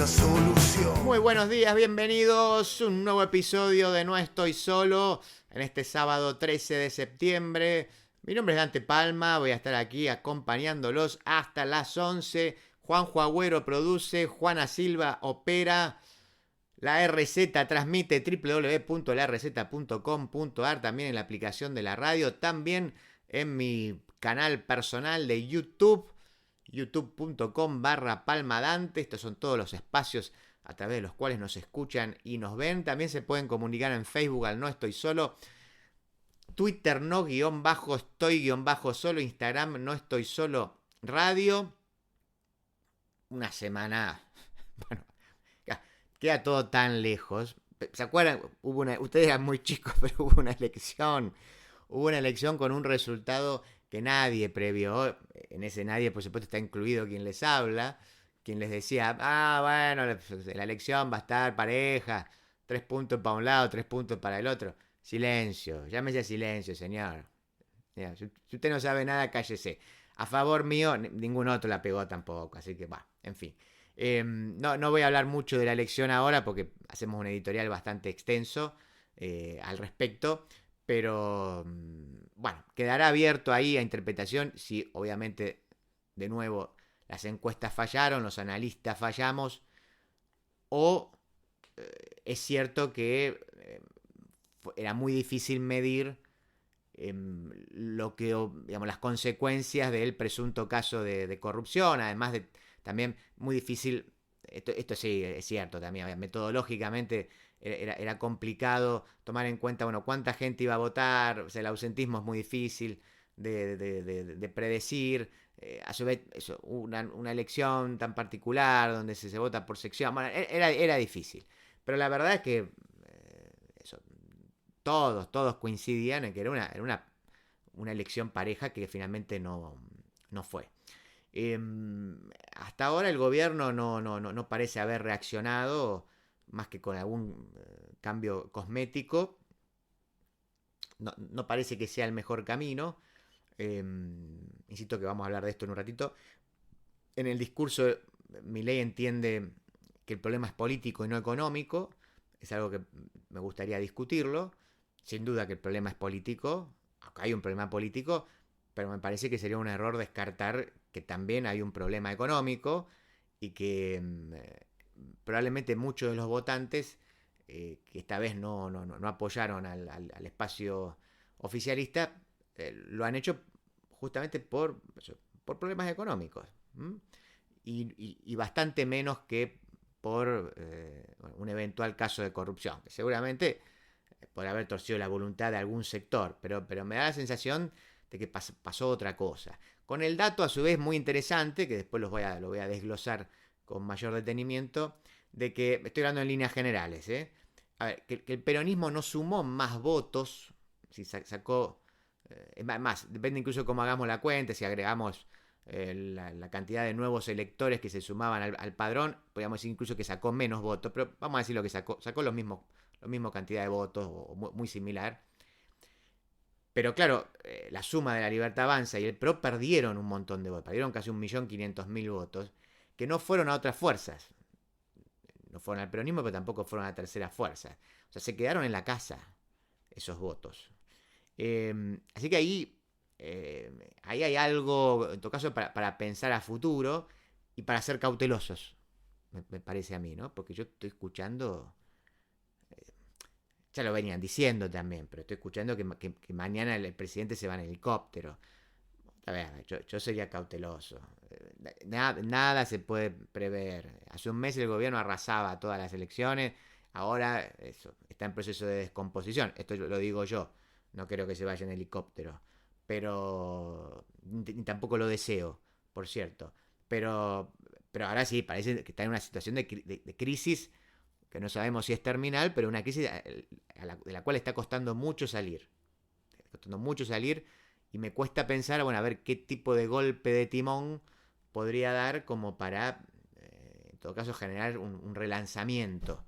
solución. Muy buenos días, bienvenidos a un nuevo episodio de No Estoy Solo en este sábado 13 de septiembre. Mi nombre es Dante Palma, voy a estar aquí acompañándolos hasta las 11. Juanjo Agüero produce, Juana Silva opera, la RZ transmite www.larz.com.ar, también en la aplicación de la radio, también en mi canal personal de YouTube, youtube.com/palmadante. Estos son todos los espacios a través de los cuales nos escuchan y nos ven. También se pueden comunicar en Facebook al No Estoy Solo, Twitter no_estoy_solo, Instagram No Estoy Solo Radio. Una semana, bueno, queda todo tan lejos. ¿Se acuerdan? Ustedes eran muy chicos, pero hubo una elección con un resultado que nadie previó. En ese nadie, por supuesto, está incluido quien les habla, quien les decía, bueno, la elección va a estar pareja, 3 puntos para un lado, 3 puntos para el otro. Silencio, llámese silencio, señor. Si usted no sabe nada, cállese. A favor mío, ningún otro la pegó tampoco, así que va, en fin. No voy a hablar mucho de la elección ahora porque hacemos un editorial bastante extenso al respecto, pero bueno, quedará abierto ahí a interpretación si obviamente, de nuevo, las encuestas fallaron, los analistas fallamos, o es cierto que era muy difícil medir lo que, digamos, las consecuencias del presunto caso de corrupción, además de también muy difícil, esto sí es cierto también, metodológicamente era complicado tomar en cuenta, bueno, cuánta gente iba a votar, o sea, el ausentismo es muy difícil de predecir, a su vez, eso, una elección tan particular donde se vota por sección, bueno, era difícil, pero la verdad es que eso, todos coincidían en que era una elección pareja que finalmente no fue. Hasta ahora el gobierno no parece haber reaccionado más que con algún cambio cosmético. No parece que sea el mejor camino. Insisto que vamos a hablar de esto en un ratito. En el discurso, Milei entiende que el problema es político y no económico. Es algo que me gustaría discutirlo. Sin duda que el problema es político. Acá hay un problema político, pero me parece que sería un error descartar que también hay un problema económico y que probablemente muchos de los votantes que esta vez no apoyaron al espacio oficialista lo han hecho justamente por problemas económicos, y bastante menos que por un eventual caso de corrupción, que seguramente por haber torcido la voluntad de algún sector, pero me da la sensación de que pasó otra cosa. Con el dato a su vez muy interesante, que después lo voy a desglosar con mayor detenimiento, de que, estoy hablando en líneas generales, a ver, que el peronismo no sumó más votos, si sacó, más, depende incluso cómo hagamos la cuenta, si agregamos la cantidad de nuevos electores que se sumaban al padrón, podríamos decir incluso que sacó menos votos, pero vamos a decir lo que sacó la misma cantidad de votos, o muy similar. Pero claro, la suma de la Libertad Avanza y el PRO perdieron un montón de votos, perdieron casi 1.500.000 votos, que no fueron a otras fuerzas. No fueron al peronismo, pero tampoco fueron a terceras fuerzas. O sea, se quedaron en la casa esos votos. Así que ahí hay algo, en todo caso, para pensar a futuro y para ser cautelosos, me parece a mí, ¿no? Porque yo estoy escuchando, ya lo venían diciendo también, pero estoy escuchando que mañana el presidente se va en helicóptero. A ver, yo sería cauteloso. Nada se puede prever. Hace un mes el gobierno arrasaba todas las elecciones. Ahora eso está en proceso de descomposición. Esto lo digo yo. No creo que se vaya en helicóptero. Pero ni tampoco lo deseo, por cierto. Pero ahora sí, parece que está en una situación de crisis que no sabemos si es terminal, pero una crisis de la cual está costando mucho salir. Está costando mucho salir. Y me cuesta pensar, bueno, a ver qué tipo de golpe de timón podría dar como para, en todo caso, generar un relanzamiento.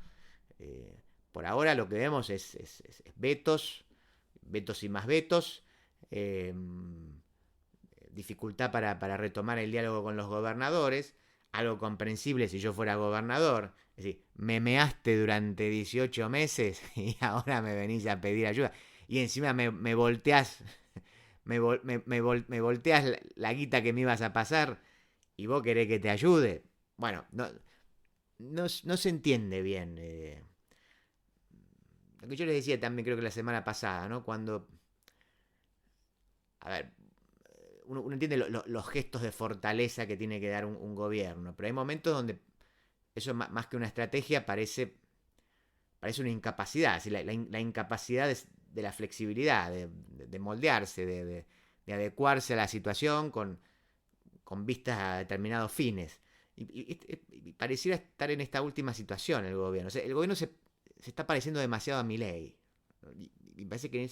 Por ahora lo que vemos es vetos y más vetos, dificultad para retomar el diálogo con los gobernadores. algo comprensible si yo fuera gobernador. Es decir, me measte durante 18 meses y ahora me venís a pedir ayuda. Y encima me volteás, me volteás la guita que me ibas a pasar y vos querés que te ayude. Bueno, no se entiende bien. Lo que yo les decía también creo que la semana pasada, ¿no? Cuando... A ver, uno entiende los gestos de fortaleza que tiene que dar un gobierno, pero hay momentos donde eso más que una estrategia parece una incapacidad, es decir, la incapacidad de la flexibilidad, de moldearse, de adecuarse a la situación con vistas a determinados fines. Y pareciera estar en esta última situación el gobierno. O sea, el gobierno se está pareciendo demasiado a Milei. Y parece que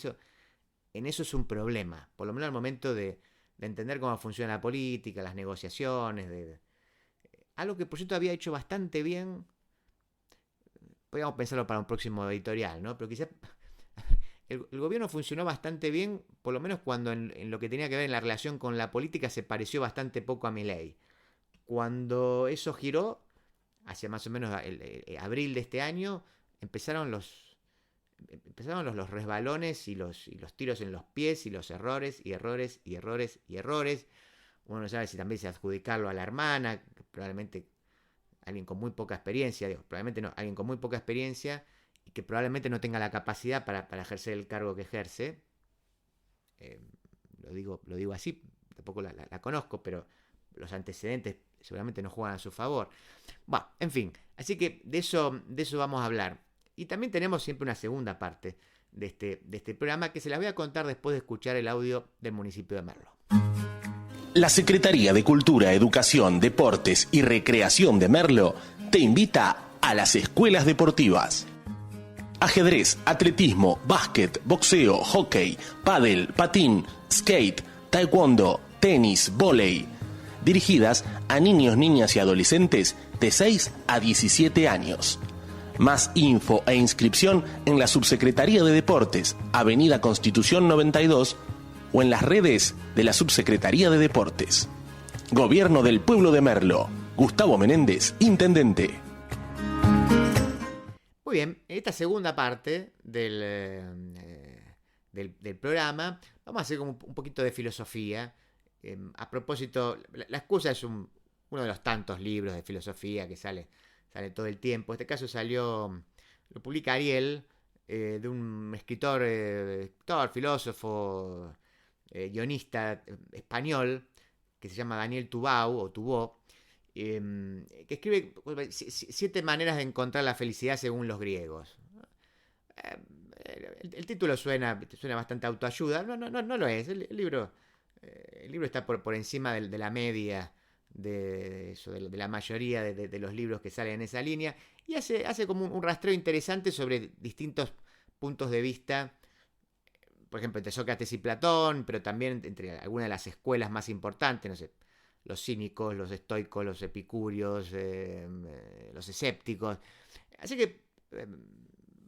en eso es un problema, por lo menos al momento de entender cómo funciona la política, las negociaciones, algo que por cierto había hecho bastante bien. Podríamos pensarlo para un próximo editorial, ¿no? Pero quizás el gobierno funcionó bastante bien, por lo menos cuando en lo que tenía que ver en la relación con la política se pareció bastante poco a Milei. Cuando eso giró, hacia más o menos abril de este año, empezaron los resbalones y los tiros en los pies y los errores. Uno no sabe si también se adjudicarlo a la hermana, probablemente alguien con muy poca experiencia, probablemente no, alguien con muy poca experiencia y que probablemente no tenga la capacidad para ejercer el cargo que ejerce. Lo digo así, tampoco la conozco, pero los antecedentes seguramente no juegan a su favor. Bueno, en fin, así que de eso vamos a hablar. Y también tenemos siempre una segunda parte de este programa que se las voy a contar después de escuchar el audio del municipio de Merlo. La Secretaría de Cultura, Educación, Deportes y Recreación de Merlo te invita a las escuelas deportivas. Ajedrez, atletismo, básquet, boxeo, hockey, pádel, patín, skate, taekwondo, tenis, vóley. Dirigidas a niños, niñas y adolescentes de 6 a 17 años. Más info e inscripción en la Subsecretaría de Deportes, Avenida Constitución 92, o en las redes de la Subsecretaría de Deportes. Gobierno del Pueblo de Merlo. Gustavo Menéndez, Intendente. Muy bien, en esta segunda parte del programa vamos a hacer como un poquito de filosofía. A propósito, la excusa es uno de los tantos libros de filosofía que sale todo el tiempo. En este caso lo publica Ariel, de un escritor, filósofo, guionista español que se llama Daniel Tubau, que escribe 7 maneras de encontrar la felicidad según los griegos. El título suena bastante autoayuda. No lo es. El libro está por encima de la media de la mayoría de los libros que salen en esa línea, y hace como un rastreo interesante sobre distintos puntos de vista, por ejemplo, entre Sócrates y Platón, pero también entre algunas de las escuelas más importantes, no sé, los cínicos, los estoicos, los epicúreos, los escépticos. Así que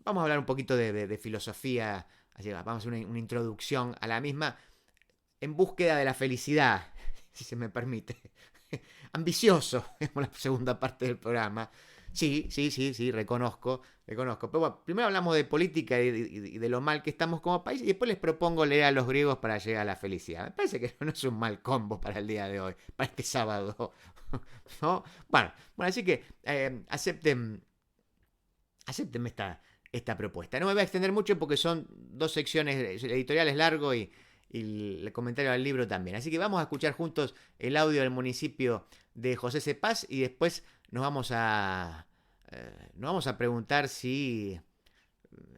vamos a hablar un poquito de filosofía, vamos a hacer una introducción a la misma en búsqueda de la felicidad, si se me permite. Ambicioso, es la segunda parte del programa. Sí, reconozco. Pero bueno, primero hablamos de política y de lo mal que estamos como país, y después les propongo leer a los griegos para llegar a la felicidad. Me parece que no es un mal combo para el día de hoy, para este sábado. ¿No? Bueno, así que acepten esta propuesta. No me voy a extender mucho porque son 2 secciones editoriales largo y el comentario al libro también. Así que vamos a escuchar juntos el audio del municipio de José Cepaz y después nos vamos a preguntar si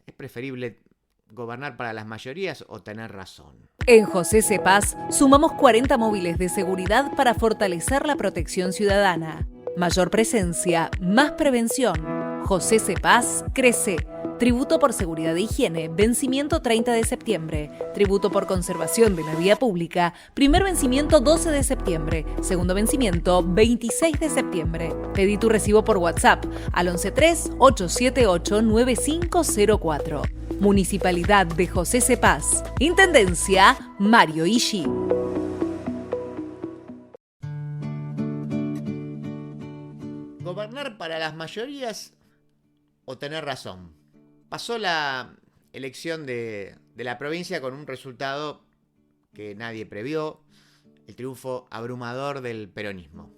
es preferible gobernar para las mayorías o tener razón. En José Cepaz sumamos 40 móviles de seguridad para fortalecer la protección ciudadana. Mayor presencia, más prevención. José Cepaz crece. Tributo por seguridad e higiene, vencimiento 30 de septiembre. Tributo por conservación de la vía pública, primer vencimiento 12 de septiembre. Segundo vencimiento 26 de septiembre. Pedí tu recibo por WhatsApp al 113-878-9504. Municipalidad de José Cepaz. Intendencia Mario Ishi. las mayorías o tener razón. Pasó la elección de la provincia con un resultado que nadie previó, el triunfo abrumador del peronismo.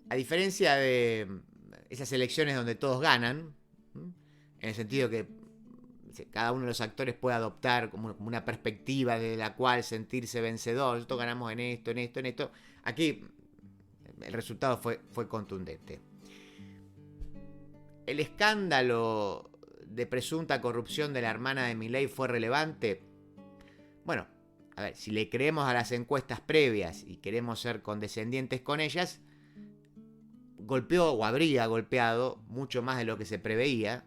A diferencia de esas elecciones donde todos ganan, en el sentido que cada uno de los actores puede adoptar como una perspectiva de la cual sentirse vencedor, nosotros ganamos en esto, aquí el resultado fue contundente. ¿El escándalo de presunta corrupción de la hermana de Milei fue relevante? Bueno, a ver, si le creemos a las encuestas previas y queremos ser condescendientes con ellas, golpeó o habría golpeado mucho más de lo que se preveía,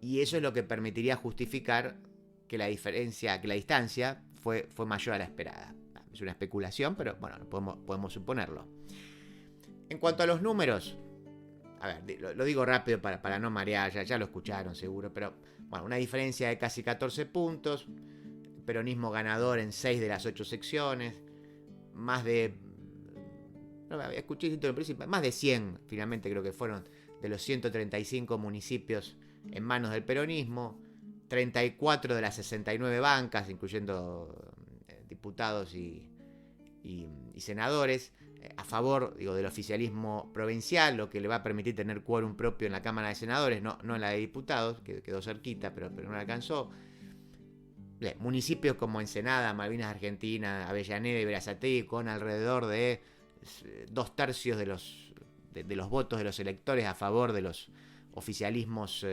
y eso es lo que permitiría justificar que la distancia fue mayor a la esperada. Es una especulación, pero bueno, podemos suponerlo. En cuanto a los números, a ver, lo digo rápido para no marear, ya lo escucharon seguro, pero bueno, una diferencia de casi 14 puntos, peronismo ganador en 6 de las 8 secciones, más de 100, finalmente creo que fueron, de los 135 municipios en manos del peronismo, 34 de las 69 bancas, incluyendo diputados y senadores, a favor, del oficialismo provincial, lo que le va a permitir tener quórum propio en la Cámara de Senadores, no en la de diputados, que quedó cerquita, pero no la alcanzó. Municipios como Ensenada, Malvinas Argentina, Avellaneda y Berazategui, con alrededor de 2/3 de los votos de los electores a favor de los oficialismos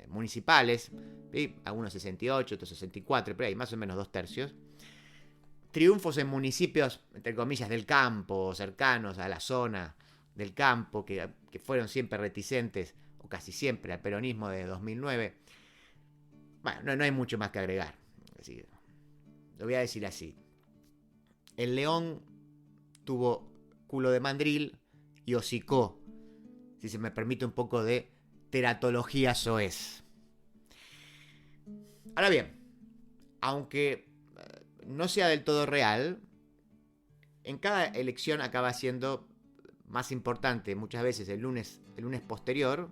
municipales, ¿sí? Algunos 68, otros 64, pero hay más o menos 2/3. Triunfos en municipios, entre comillas, del campo, cercanos a la zona del campo, que fueron siempre reticentes, o casi siempre, al peronismo de 2009. Bueno, no hay mucho más que agregar. Lo voy a decir así. El León tuvo culo de mandril y hocicó, si se me permite un poco de teratología soez. Ahora bien, aunque no sea del todo real, en cada elección acaba siendo más importante muchas veces el lunes posterior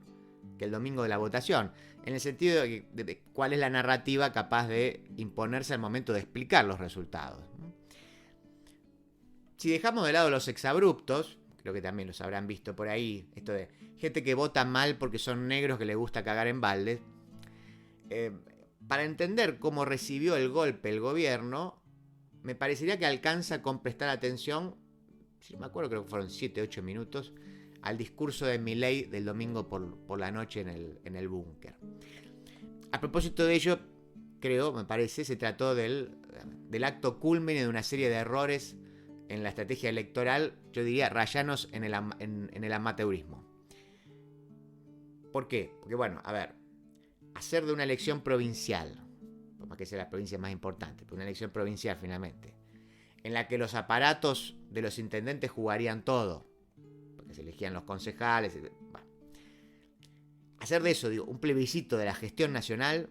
que el domingo de la votación, en el sentido de cuál es la narrativa capaz de imponerse al momento de explicar los resultados. Si dejamos de lado los exabruptos, creo que también los habrán visto por ahí, esto de gente que vota mal porque son negros que les gusta cagar en balde, para entender cómo recibió el golpe el gobierno, me parecería que alcanza con prestar atención, si me acuerdo, creo que fueron 7-8 minutos, al discurso de Milei del domingo por la noche en el búnker. A propósito de ello, me parece, se trató del acto cúlmine de una serie de errores en la estrategia electoral, yo diría rayanos en el amateurismo. ¿Por qué? Porque bueno, a ver, hacer de una elección provincial, por más que sea la provincia más importante, pero una elección provincial finalmente, en la que los aparatos de los intendentes jugarían todo, porque se elegían los concejales, bueno, hacer de eso, un plebiscito de la gestión nacional,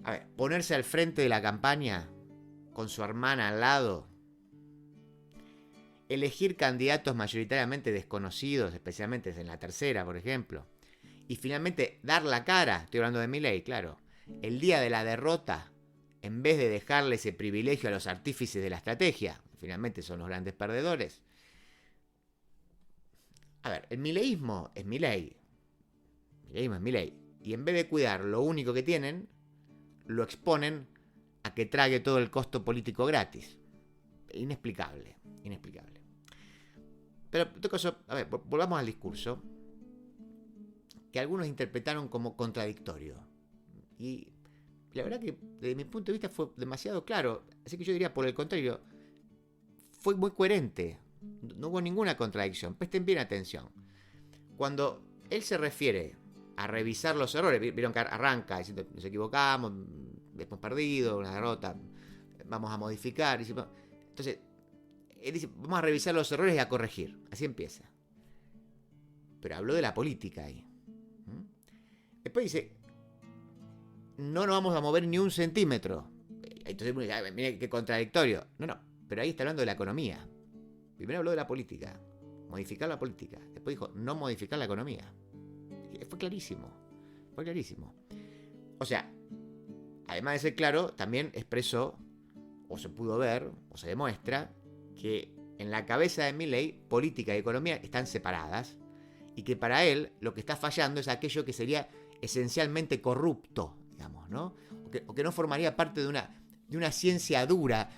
a ver, ponerse al frente de la campaña con su hermana al lado, elegir candidatos mayoritariamente desconocidos, especialmente en la tercera, por ejemplo, y finalmente dar la cara, estoy hablando de Milei, claro, el día de la derrota, en vez de dejarle ese privilegio a los artífices de la estrategia, que finalmente son los grandes perdedores. A ver, el mileísmo es Milei. Mileísmo es Milei. Y en vez de cuidar lo único que tienen, lo exponen a que trague todo el costo político gratis. Inexplicable. Pero en todo caso, a ver, volvamos al discurso, que algunos interpretaron como contradictorio. Y la verdad que desde mi punto de vista fue demasiado claro. Así que yo diría, por el contrario, fue muy coherente. No hubo ninguna contradicción. Presten bien atención. Cuando él se refiere a revisar los errores, vieron que arranca diciendo, nos equivocamos, hemos perdido, una derrota, vamos a modificar. Entonces, él dice, vamos a revisar los errores y a corregir. Así empieza. Pero habló de la política ahí. Después dice, no nos vamos a mover ni un centímetro. Entonces, mira qué contradictorio. No, pero ahí está hablando de la economía. Primero habló de la política. modificar la política. Después dijo, no modificar la economía. Fue clarísimo. O sea, además de ser claro, también expresó, o se pudo ver, o se demuestra, que en la cabeza de Milei, política y economía están separadas, y que para él lo que está fallando es aquello que sería esencialmente corrupto, digamos, ¿no? O que no formaría parte de una ciencia dura,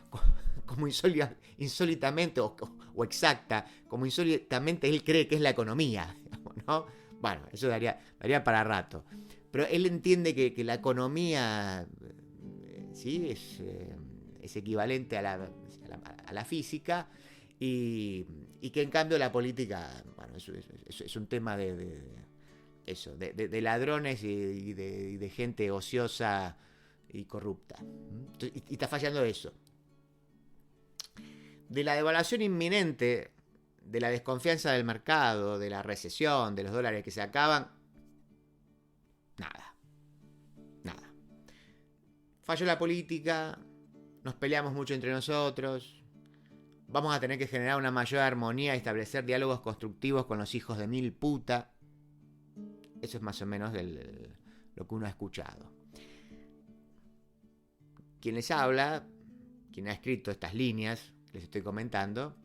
como insólitamente, o exacta, como insólitamente él cree que es la economía, digamos, ¿no? Bueno, eso daría para rato. Pero él entiende que la economía, ¿sí? es equivalente a la física, y que en cambio la política, bueno, es un tema de ladrones y de gente ociosa y corrupta. Y está fallando eso. De la devaluación inminente, de la desconfianza del mercado, de la recesión, de los dólares que se acaban, nada. Falló la política, nos peleamos mucho entre nosotros, vamos a tener que generar una mayor armonía y establecer diálogos constructivos con los hijos de mil puta. Eso es más o menos lo que uno ha escuchado. Quien les habla, quien ha escrito estas líneas que les estoy comentando,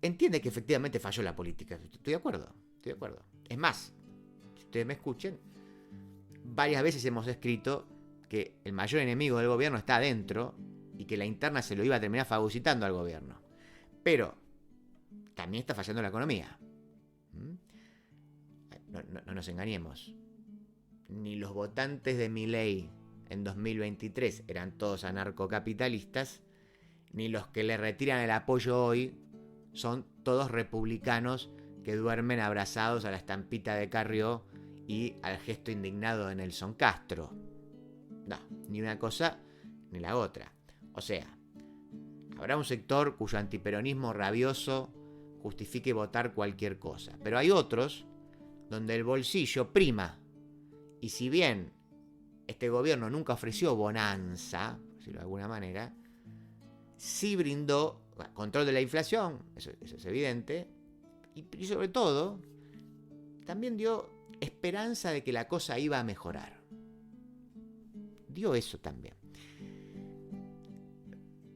entiende que efectivamente falló la política. Estoy de acuerdo. Es más, si ustedes me escuchen, varias veces hemos escrito que el mayor enemigo del gobierno está adentro y que la interna se lo iba a terminar fagocitando al gobierno. Pero también está fallando la economía. No nos engañemos. Ni los votantes de Milei en 2023 eran todos anarcocapitalistas, ni los que le retiran el apoyo hoy son todos republicanos que duermen abrazados a la estampita de Carrió y al gesto indignado de Nelson Castro. No, ni una cosa ni la otra. O sea, habrá un sector cuyo antiperonismo rabioso justifique votar cualquier cosa, pero hay otros donde el bolsillo prima. Y si bien este gobierno nunca ofreció bonanza, por decirlo de alguna manera, sí brindó control de la inflación, eso es evidente, y sobre todo también dio esperanza de que la cosa iba a mejorar. Dio eso también.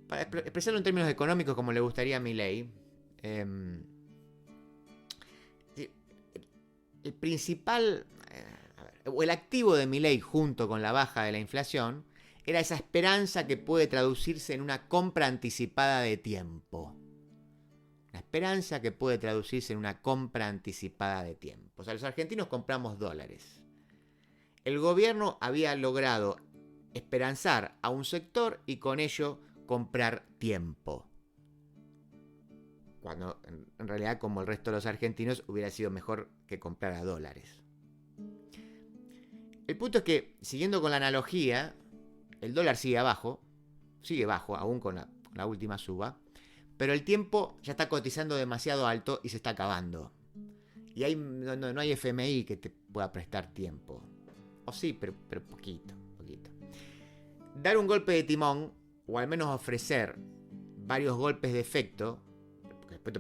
Para expresarlo en términos económicos como le gustaría a Milei, el principal, o el activo de Milei junto con la baja de la inflación, era esa esperanza que puede traducirse en una compra anticipada de tiempo. Una esperanza que puede traducirse en una compra anticipada de tiempo. O sea, los argentinos compramos dólares. El gobierno había logrado esperanzar a un sector y con ello comprar tiempo. Cuando en realidad, como el resto de los argentinos, hubiera sido mejor que comprar a dólares. El punto es que, siguiendo con la analogía, el dólar sigue bajo, aún con la última suba, pero el tiempo ya está cotizando demasiado alto y se está acabando. Y no hay FMI que te pueda prestar tiempo. O sí, pero poquito. Dar un golpe de timón, o al menos ofrecer varios golpes de efecto,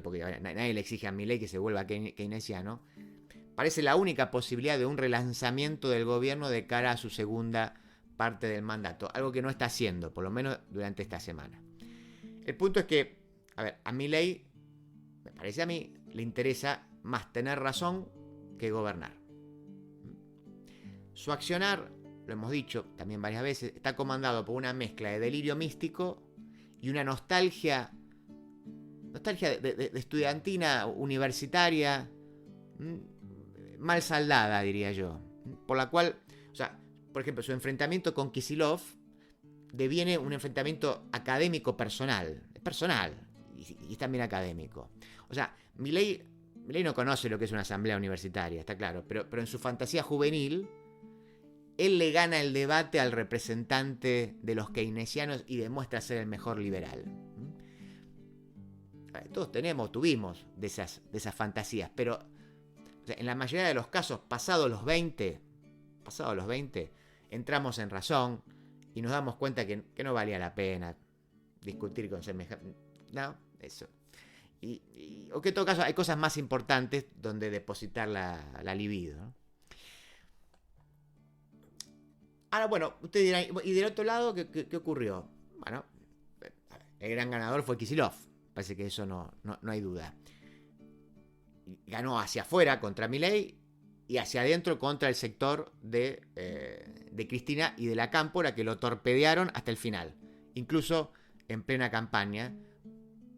porque nadie le exige a Milei que se vuelva keynesiano, parece la única posibilidad de un relanzamiento del gobierno de cara a su segunda parte del mandato, algo que no está haciendo, por lo menos durante esta semana. El punto es que, a Milei, me parece a mí, le interesa más tener razón que gobernar. Su accionar, lo hemos dicho también varias veces, está comandado por una mezcla de delirio místico y una nostalgia de estudiantina universitaria mal saldada, diría yo, por la cual, o sea, por ejemplo, su enfrentamiento con Kicillof deviene un enfrentamiento académico personal y también académico. O sea, Milei no conoce lo que es una asamblea universitaria, está claro, pero en su fantasía juvenil él le gana el debate al representante de los keynesianos y demuestra ser el mejor liberal. Todos tuvimos de esas fantasías, pero o sea, en la mayoría de los casos, pasados los 20, entramos en razón y nos damos cuenta que no valía la pena discutir con semejante... No, eso. o que en todo caso hay cosas más importantes donde depositar la libido, ¿no? Ahora, bueno, usted dirá, ¿y del otro lado qué ocurrió? Bueno, el gran ganador fue Kicillof. Parece que eso no hay duda. Ganó hacia afuera contra Milei y hacia adentro contra el sector de Cristina y de la Cámpora, que lo torpedearon hasta el final, incluso en plena campaña,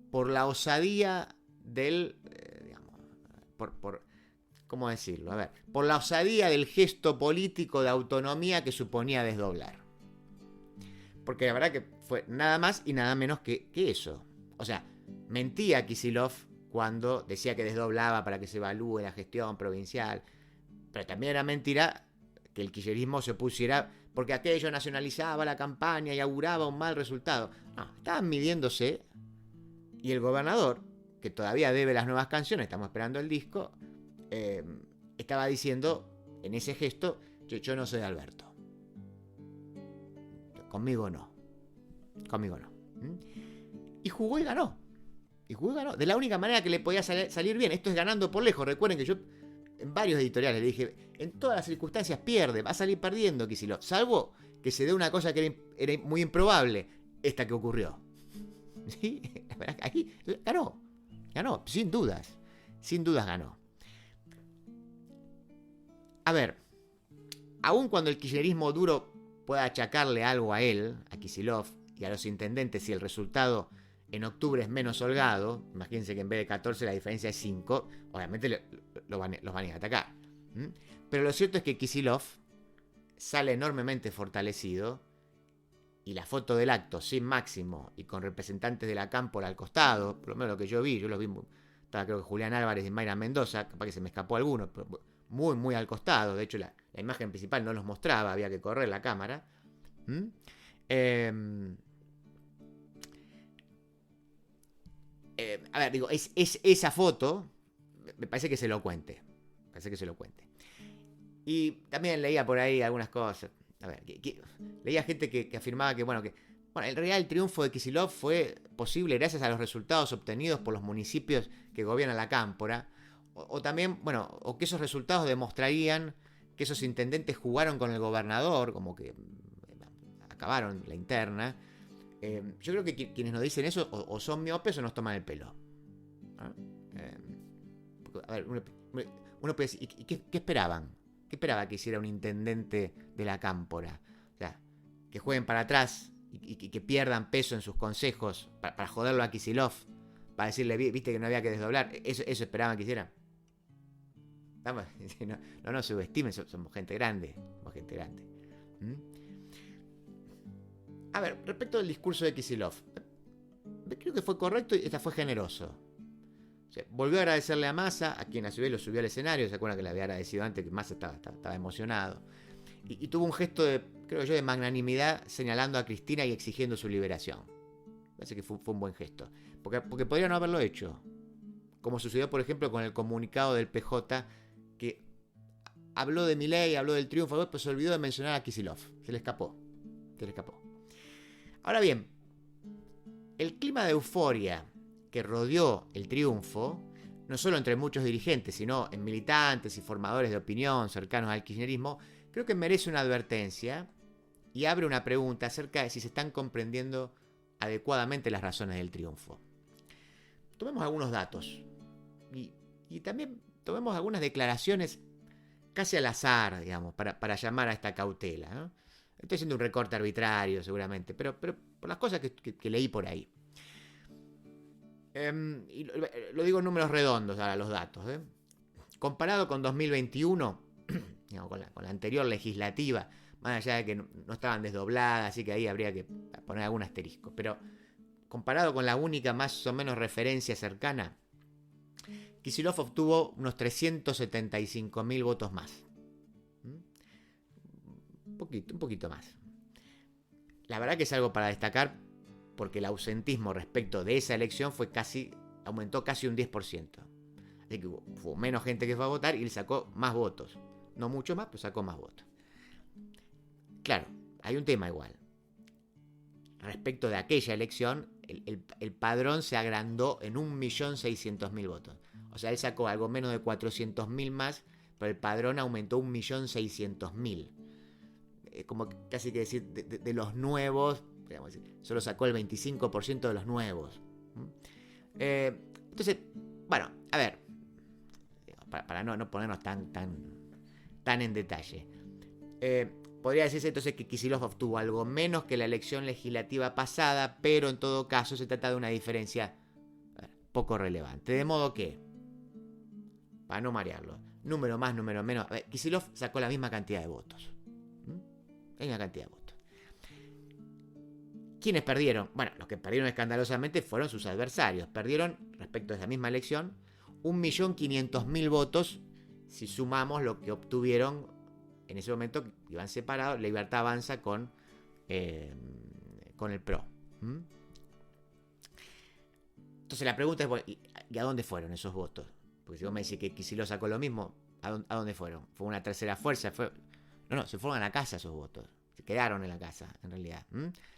por la osadía del, ¿cómo decirlo? A ver, por la osadía del gesto político de autonomía que suponía desdoblar. Porque la verdad que fue nada más y nada menos que eso. O sea, mentía Kicillof cuando decía que desdoblaba para que se evalúe la gestión provincial. Pero también era mentira que el kirchnerismo se opusiera porque aquello nacionalizaba la campaña y auguraba un mal resultado. No, estaban midiéndose y el gobernador, que todavía debe las nuevas canciones, estamos esperando el disco, estaba diciendo en ese gesto, yo no soy Alberto. Conmigo no. Y jugó y ganó. De la única manera que le podía salir bien. Esto es ganando por lejos. Recuerden que yo en varios editoriales le dije, en todas las circunstancias pierde, va a salir perdiendo Kicillof, salvo que se dé una cosa que era muy improbable, esta que ocurrió. ¿Sí? Aquí ganó, sin dudas ganó. A ver, aun cuando el kirchnerismo duro pueda achacarle algo a él, a Kicillof y a los intendentes, si el resultado en octubre es menos holgado, imagínense que en vez de 14 la diferencia es 5, obviamente los van a ir a atacar. Pero lo cierto es que Kicillof sale enormemente fortalecido y la foto del acto sin Máximo y con representantes de la Cámpora al costado, por lo menos lo que yo los vi, estaba creo que Julián Álvarez y Mayra Mendoza, capaz que se me escapó alguno, pero muy al costado, de hecho la imagen principal no los mostraba, había que correr la cámara. A ver, digo, es esa foto, me parece que se lo cuente. Y también leía por ahí algunas cosas. A ver, leía gente que afirmaba que, en realidad el triunfo de Kicillof fue posible gracias a los resultados obtenidos por los municipios que gobiernan la Cámpora. O también, o que esos resultados demostrarían que esos intendentes jugaron con el gobernador, como que acabaron la interna. Yo creo que quienes nos dicen eso o son miopes o nos toman el pelo. A ver, uno puede decir, ¿y qué esperaban? ¿Qué esperaba que hiciera un intendente de la Cámpora? O sea, que jueguen para atrás y que pierdan peso en sus consejos para joderlo a Kicillof, para decirle, viste que no había que desdoblar. ¿Eso esperaban que hicieran? No subestimen, somos gente grande. A ver, respecto del discurso de Kicillof, creo que fue correcto y fue generoso. O sea, volvió a agradecerle a Massa, a quien a su vez lo subió al escenario. ¿Se acuerdan que le había agradecido antes? Que Massa estaba emocionado. Y tuvo un gesto de magnanimidad señalando a Cristina y exigiendo su liberación. Parece que fue un buen gesto. Porque podría no haberlo hecho. Como sucedió, por ejemplo, con el comunicado del PJ, que habló de Milei, habló del triunfo, pero se olvidó de mencionar a Kicillof. Se le escapó. Ahora bien, el clima de euforia que rodeó el triunfo, no solo entre muchos dirigentes, sino en militantes y formadores de opinión cercanos al kirchnerismo, creo que merece una advertencia y abre una pregunta acerca de si se están comprendiendo adecuadamente las razones del triunfo. Tomemos algunos datos y también tomemos algunas declaraciones casi al azar, digamos, para llamar a esta cautela, ¿no? Estoy haciendo un recorte arbitrario seguramente, pero por las cosas que leí por ahí. Y lo digo en números redondos ahora, los datos. Comparado con 2021, digamos, con la anterior legislativa, más allá de que no estaban desdobladas, así que ahí habría que poner algún asterisco, pero comparado con la única más o menos referencia cercana, Kicillof obtuvo unos 375.000 votos más. Un poquito más. La verdad que es algo para destacar, porque el ausentismo respecto de esa elección aumentó casi un 10%. Así que hubo menos gente que fue a votar y le sacó más votos. No mucho más, pero sacó más votos. Claro, hay un tema igual. Respecto de aquella elección, el padrón se agrandó en 1.600.000 votos. O sea, él sacó algo menos de 400.000 más, pero el padrón aumentó 1.600.000. Como casi que decir, de los nuevos, digamos, solo sacó el 25% de los nuevos. Entonces, bueno, a ver, para no ponernos tan en detalle. Podría decirse entonces que Kicillof obtuvo algo menos que la elección legislativa pasada, pero en todo caso se trata de una diferencia poco relevante. De modo que, para no marearlo, número más, número menos, Kicillof sacó la misma cantidad de votos. La misma cantidad de votos. ¿Quiénes perdieron? Bueno, los que perdieron escandalosamente fueron sus adversarios. Perdieron, respecto a esa misma elección, 1.500.000 votos si sumamos lo que obtuvieron en ese momento, que iban separados, Libertad Avanza con el PRO. Entonces la pregunta es, bueno, ¿y a dónde fueron esos votos? Porque si vos me decís que Kicillof sacó lo mismo, ¿a dónde fueron? ¿Fue una tercera fuerza? No, se fueron a la casa esos votos. Se quedaron en la casa, en realidad.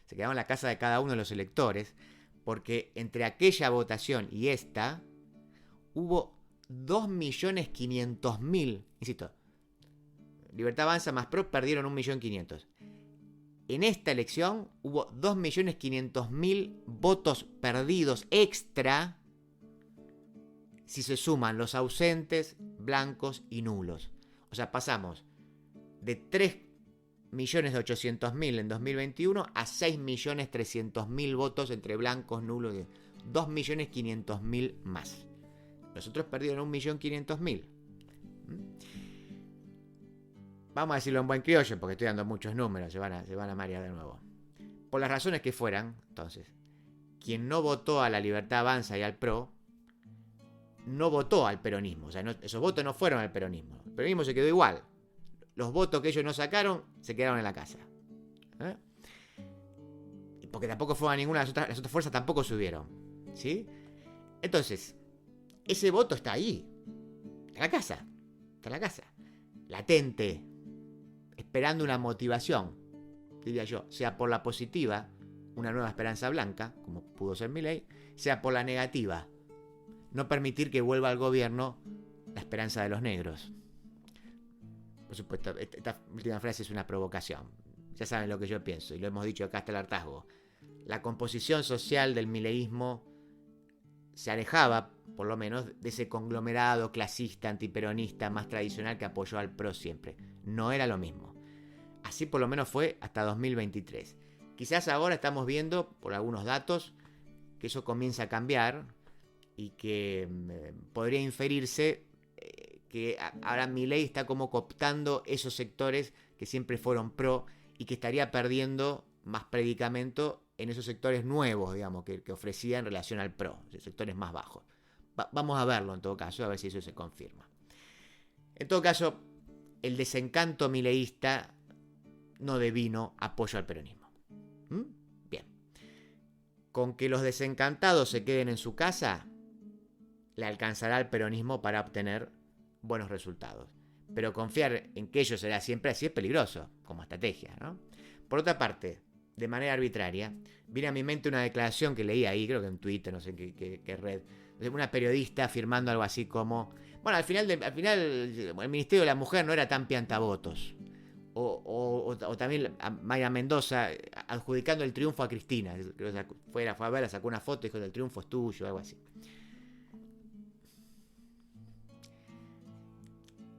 Se quedaron en la casa de cada uno de los electores, porque entre aquella votación y esta, hubo 2.500.000, insisto, Libertad Avanza más PRO perdieron 1.500.000. En esta elección hubo 2.500.000 votos perdidos extra si se suman los ausentes, blancos y nulos. O sea, pasamos de 3.800.000 en 2021 a 6.300.000 votos entre blancos, nulos y 2.500.000 más. Los otros perdieron 1.500.000. Vamos a decirlo en buen criollo, porque estoy dando muchos números, se van a marear de nuevo. Por las razones que fueran, entonces, quien no votó a la Libertad Avanza y al PRO, no votó al peronismo. O sea, esos votos no fueron al peronismo. El peronismo se quedó igual. Los votos que ellos no sacaron, se quedaron en la casa. Porque tampoco fueron a ninguna, las otras fuerzas tampoco subieron. ¿Sí? Entonces, ese voto está ahí. Está en la casa. Latente. Esperando una motivación, diría yo, sea por la positiva, una nueva esperanza blanca, como pudo ser Milei, sea por la negativa, no permitir que vuelva al gobierno la esperanza de los negros. Por supuesto, esta última frase es una provocación. Ya saben lo que yo pienso, y lo hemos dicho acá hasta el hartazgo. La composición social del mileísmo se alejaba, por lo menos, de ese conglomerado clasista, antiperonista, más tradicional que apoyó al PRO siempre. No era lo mismo. Así por lo menos fue hasta 2023. Quizás ahora estamos viendo, por algunos datos, que eso comienza a cambiar y que podría inferirse que ahora Milei está como cooptando esos sectores que siempre fueron PRO y que estaría perdiendo más predicamento en esos sectores nuevos, digamos, que ofrecía en relación al PRO, sectores más bajos. Vamos a verlo en todo caso, a ver si eso se confirma. En todo caso, el desencanto mileísta no devino apoyo al peronismo. Bien. Con que los desencantados se queden en su casa, le alcanzará al peronismo para obtener buenos resultados. Pero confiar en que ello será siempre así es peligroso, como estrategia, ¿no? Por otra parte, de manera arbitraria, viene a mi mente una declaración que leí ahí, creo que en Twitter, no sé qué red, una periodista afirmando algo así como, bueno, al final el Ministerio de la Mujer no era tan piantavotos. O también a Mayra Mendoza adjudicando el triunfo a Cristina. Fue a verla, sacó una foto y dijo: el triunfo es tuyo, algo así.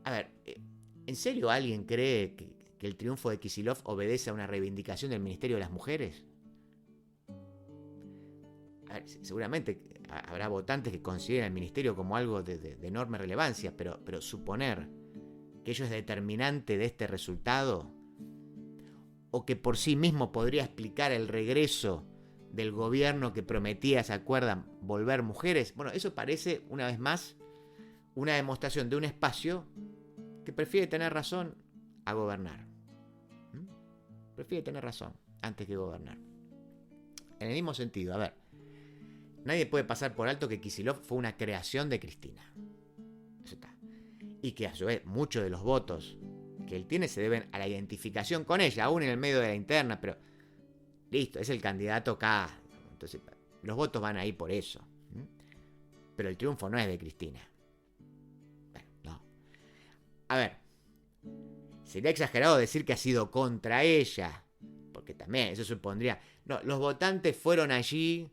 A ver, ¿en serio alguien cree que el triunfo de Kicillof obedece a una reivindicación del Ministerio de las Mujeres? A ver, seguramente habrá votantes que consideren el ministerio como algo de enorme relevancia, pero suponer que ello es determinante de este resultado, o que por sí mismo podría explicar el regreso del gobierno que prometía, ¿se acuerdan?, volver mujeres. Bueno, eso parece, una vez más, una demostración de un espacio que prefiere tener razón a gobernar. Prefiere tener razón antes que gobernar. En el mismo sentido, a ver, nadie puede pasar por alto que Kicillof fue una creación de Cristina. Eso está. Y que a su vez muchos de los votos que él tiene se deben a la identificación con ella, aún en el medio de la interna, pero listo, es el candidato K. Entonces, los votos van ahí por eso. Pero el triunfo no es de Cristina. Bueno, no. A ver, sería exagerado decir que ha sido contra ella, porque también eso supondría... No, los votantes fueron allí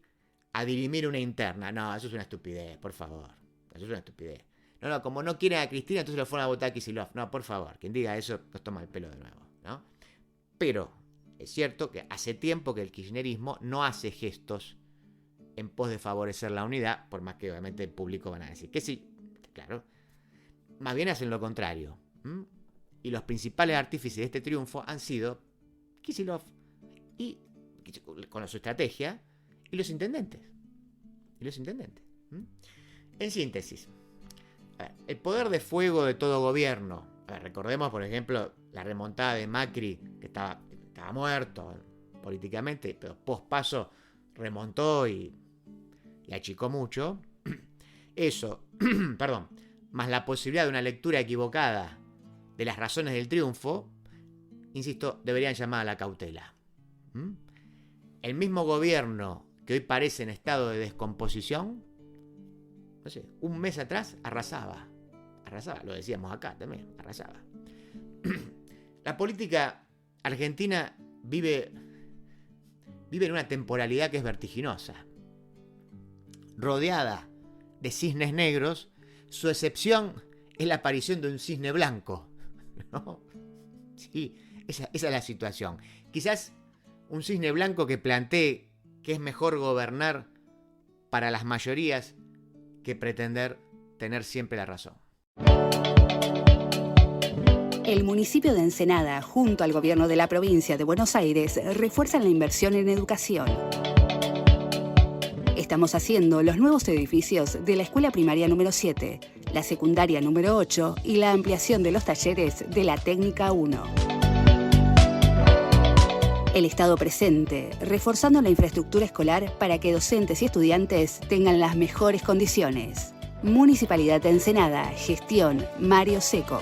a dirimir una interna. No, eso es una estupidez, por favor. Eso es una estupidez. No, como no quieren a Cristina, entonces lo fueron a votar a Kicillof. No, por favor, quien diga eso nos toma el pelo de nuevo, ¿no? Pero es cierto que hace tiempo que el kirchnerismo no hace gestos en pos de favorecer la unidad, por más que obviamente el público van a decir que sí, claro. Más bien hacen lo contrario. Y los principales artífices de este triunfo han sido Kicillof y con su estrategia y los intendentes. En síntesis, a ver, el poder de fuego de todo gobierno. A ver, recordemos, por ejemplo, la remontada de Macri, que estaba muerto políticamente, pero pospaso remontó y achicó mucho. Eso, perdón, más la posibilidad de una lectura equivocada de las razones del triunfo, insisto, deberían llamar a la cautela. El mismo gobierno que hoy parece en estado de descomposición, no sé, un mes atrás arrasaba, lo decíamos acá también, arrasaba. La política argentina vive en una temporalidad que es vertiginosa. Rodeada de cisnes negros, su excepción es la aparición de un cisne blanco, ¿no? Sí, esa es la situación. Quizás un cisne blanco que plantee que es mejor gobernar para las mayorías que pretender tener siempre la razón. El municipio de Ensenada, junto al gobierno de la provincia de Buenos Aires, refuerzan la inversión en educación. Estamos haciendo los nuevos edificios de la escuela primaria número 7, la secundaria número 8 y la ampliación de los talleres de la técnica 1. El Estado presente, reforzando la infraestructura escolar para que docentes y estudiantes tengan las mejores condiciones. Municipalidad de Ensenada, gestión Mario Seco.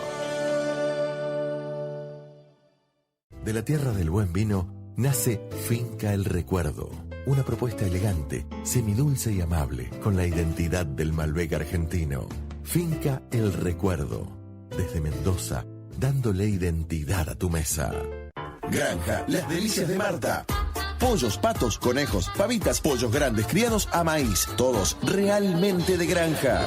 De la tierra del buen vino nace Finca El Recuerdo, una propuesta elegante, semidulce y amable, con la identidad del Malbec argentino. Finca El Recuerdo, desde Mendoza, dándole identidad a tu mesa. Granja Las Delicias de Marta. Pollos, patos, conejos, pavitas, pollos grandes criados a maíz, todos realmente de granja.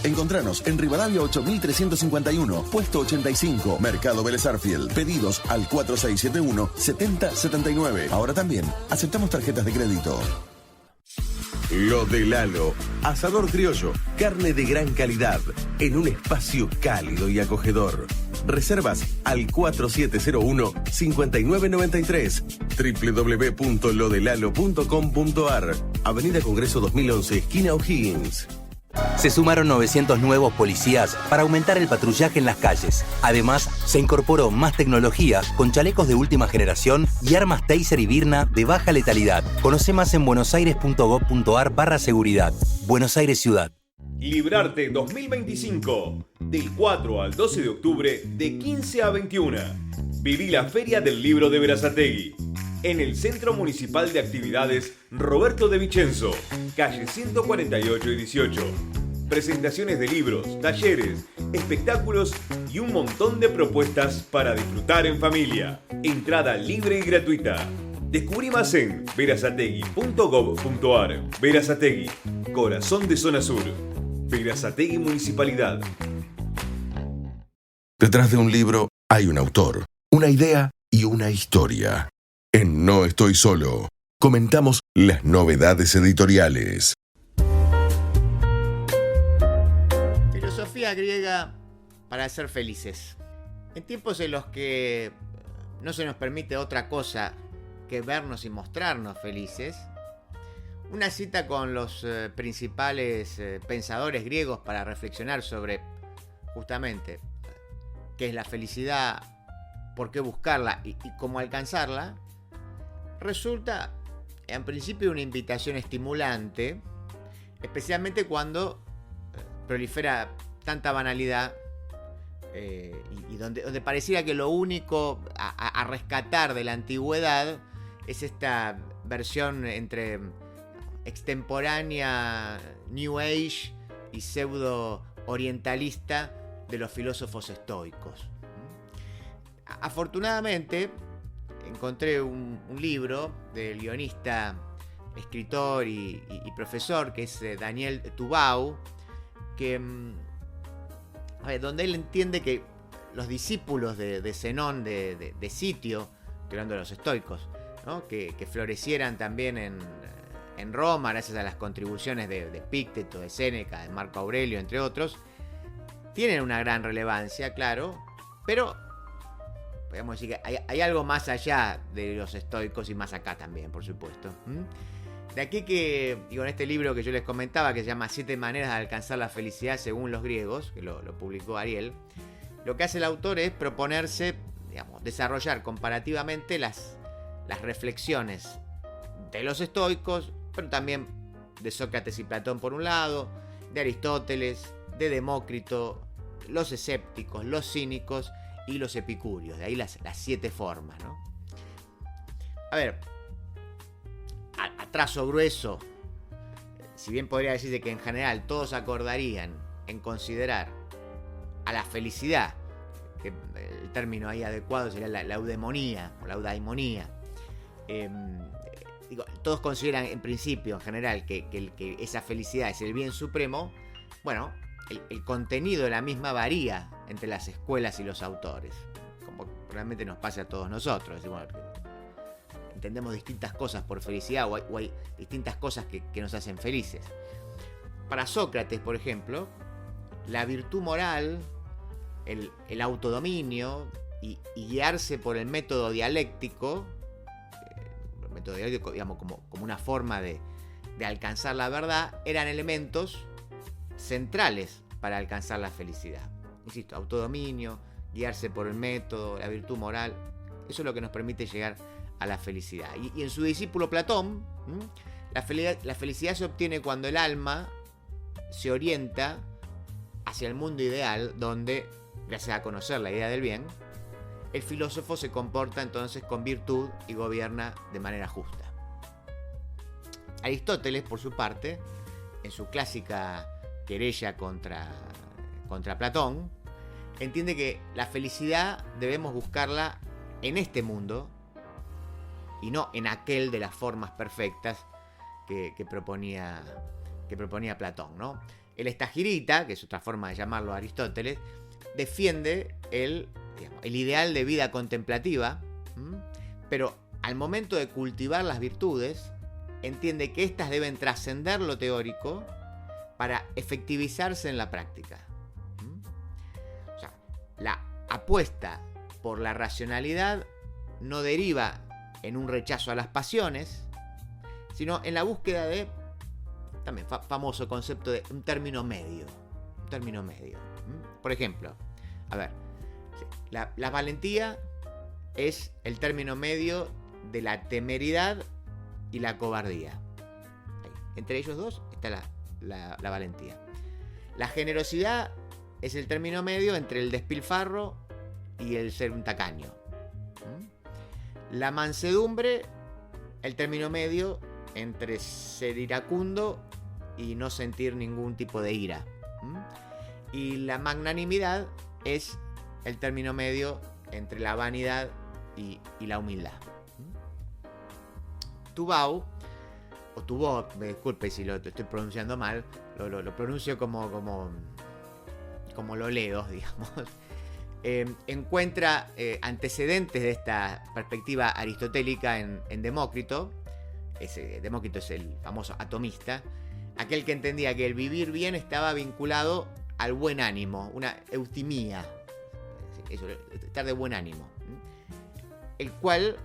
Encontranos en Rivadavia 8351, puesto 85, Mercado Vélez Arfield. Pedidos al 4671-7079. Ahora también aceptamos tarjetas de crédito. Lo de Lalo, asador criollo, carne de gran calidad, en un espacio cálido y acogedor. Reservas al 4701-5993, www.lodelalo.com.ar, Avenida Congreso 2011, esquina O'Higgins. Se sumaron 900 nuevos policías para aumentar el patrullaje en las calles. Además, se incorporó más tecnología con chalecos de última generación y armas Taser y Birna de baja letalidad. Conoce más en buenosaires.gov.ar/seguridad. Buenos Aires Ciudad. Librarte 2025. Del 4 al 12 de octubre, de 15 a 21. Viví la Feria del Libro de Berazategui. En el Centro Municipal de Actividades Roberto de Vicenzo, calle 148 y 18. Presentaciones de libros, talleres, espectáculos y un montón de propuestas para disfrutar en familia. Entrada libre y gratuita. Descubrí más en berazategui.gov.ar. Berazategui, corazón de zona sur. Berazategui Municipalidad. Detrás de un libro hay un autor, una idea y una historia. En No Estoy Solo, comentamos las novedades editoriales. Filosofía griega para ser felices. En tiempos en los que no se nos permite otra cosa que vernos y mostrarnos felices, una cita con los principales pensadores griegos para reflexionar sobre justamente qué es la felicidad, por qué buscarla y cómo alcanzarla, resulta en principio una invitación estimulante, especialmente cuando prolifera tanta banalidad y donde pareciera que lo único a rescatar de la antigüedad es esta versión entre extemporánea New Age y pseudo orientalista de los filósofos estoicos. Afortunadamente encontré un libro del guionista, escritor y profesor que es Daniel Tubau, que donde él entiende que los discípulos de Zenón de Sitio, hablando de los estoicos, ¿no? que florecieran también en Roma gracias a las contribuciones de Epicteto, de Séneca, de Marco Aurelio, entre otros, tienen una gran relevancia, claro, pero podemos decir que hay algo más allá de los estoicos y más acá también, por supuesto. De aquí que, en este libro que yo les comentaba, que se llama 7 maneras de alcanzar la felicidad según los griegos, que lo publicó Ariel, lo que hace el autor es proponerse, desarrollar comparativamente las reflexiones de los estoicos, pero también de Sócrates y Platón por un lado, de Aristóteles, de Demócrito, los escépticos, los cínicos y los epicúreos. De ahí las 7 formas, ¿no? A ver, a trazo grueso, si bien podría decirse que en general todos acordarían en considerar a la felicidad, que el término ahí adecuado sería la eudemonía o la eudaimonía, todos consideran en principio, en general, que esa felicidad es el bien supremo. Bueno, el contenido de la misma varía entre las escuelas y los autores, como realmente nos pasa a todos nosotros. Bueno, entendemos distintas cosas por felicidad o hay distintas cosas que nos hacen felices. Para Sócrates, por ejemplo, la virtud moral, el autodominio y guiarse por el método dialéctico, digamos, como una forma de alcanzar la verdad, eran elementos centrales para alcanzar la felicidad. Insisto, autodominio, guiarse por el método, la virtud moral, eso es lo que nos permite llegar a la felicidad. Y en su discípulo Platón, la felicidad se obtiene cuando el alma se orienta hacia el mundo ideal, donde, gracias a conocer la idea del bien, el filósofo se comporta entonces con virtud y gobierna de manera justa. Aristóteles, por su parte, en su clásica querella contra Platón, entiende que la felicidad debemos buscarla en este mundo y no en aquel de las formas perfectas que proponía Platón, ¿no? El estagirita, que es otra forma de llamarlo a Aristóteles, defiende el ideal de vida contemplativa, pero al momento de cultivar las virtudes, entiende que éstas deben trascender lo teórico para efectivizarse en la práctica. O sea, la apuesta por la racionalidad no deriva en un rechazo a las pasiones, sino en la búsqueda de, también famoso concepto de un término medio. Por ejemplo, a ver, la valentía es el término medio de la temeridad y la cobardía. Entre ellos dos está la valentía. La generosidad es el término medio entre el despilfarro y el ser un tacaño. La mansedumbre, el término medio entre ser iracundo y no sentir ningún tipo de ira. Y la magnanimidad es el término medio entre la vanidad y la humildad. Tubau, o Tubau, me disculpe si lo estoy pronunciando mal, lo pronuncio como lo leo, digamos. Encuentra antecedentes de esta perspectiva aristotélica en Demócrito. Demócrito es el famoso atomista, aquel que entendía que el vivir bien estaba vinculado al buen ánimo, una eutimía, eso, estar de buen ánimo, el cual,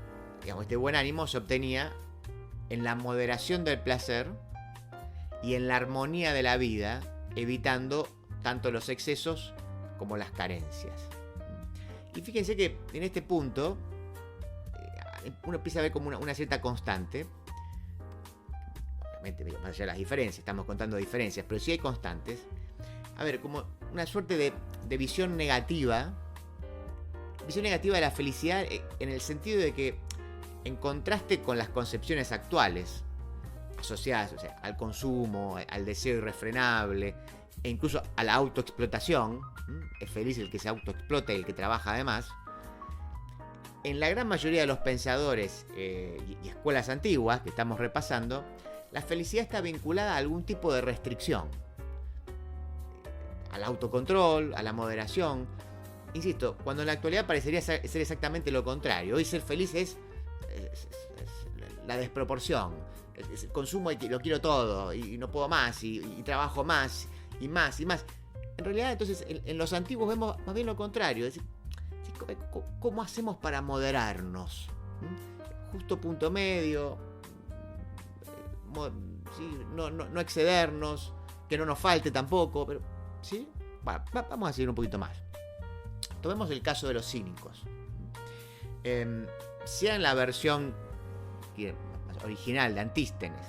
digamos, este buen ánimo se obtenía en la moderación del placer y en la armonía de la vida, evitando tanto los excesos como las carencias. Y fíjense que en este punto uno empieza a ver como una cierta constante. Obviamente, más allá de las diferencias, estamos contando diferencias, pero sí hay constantes. A ver, como una suerte de visión negativa de la felicidad, en el sentido de que, en contraste con las concepciones actuales asociadas, o sea, al consumo, al deseo irrefrenable e incluso a la autoexplotación. Es feliz el que se autoexplota y el que trabaja además. En la gran mayoría de los pensadores y escuelas antiguas que estamos repasando, la felicidad está vinculada a algún tipo de restricción. Al autocontrol, a la moderación. Insisto, cuando en la actualidad parecería ser exactamente lo contrario. Hoy ser feliz es la desproporción. El consumo y lo quiero todo y no puedo más y trabajo más y más y más. En realidad, entonces, en los antiguos vemos más bien lo contrario. Es decir, ¿cómo hacemos para moderarnos? Justo punto medio, ¿sí? No excedernos, que no nos falte tampoco, pero ¿sí? Bueno, vamos a seguir un poquito más. Tomemos el caso de los cínicos. Sea en la versión original de Antístenes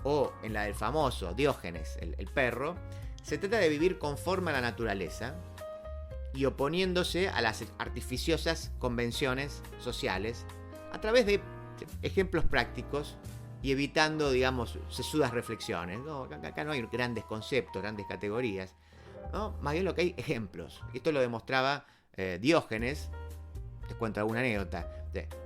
o en la del famoso Diógenes, el perro, se trata de vivir conforme a la naturaleza y oponiéndose a las artificiosas convenciones sociales a través de ejemplos prácticos y evitando, digamos, sesudas reflexiones. No, acá no hay grandes conceptos, grandes categorías, ¿no? Más bien lo que hay ejemplos. Esto lo demostraba Diógenes. Les cuento alguna anécdota.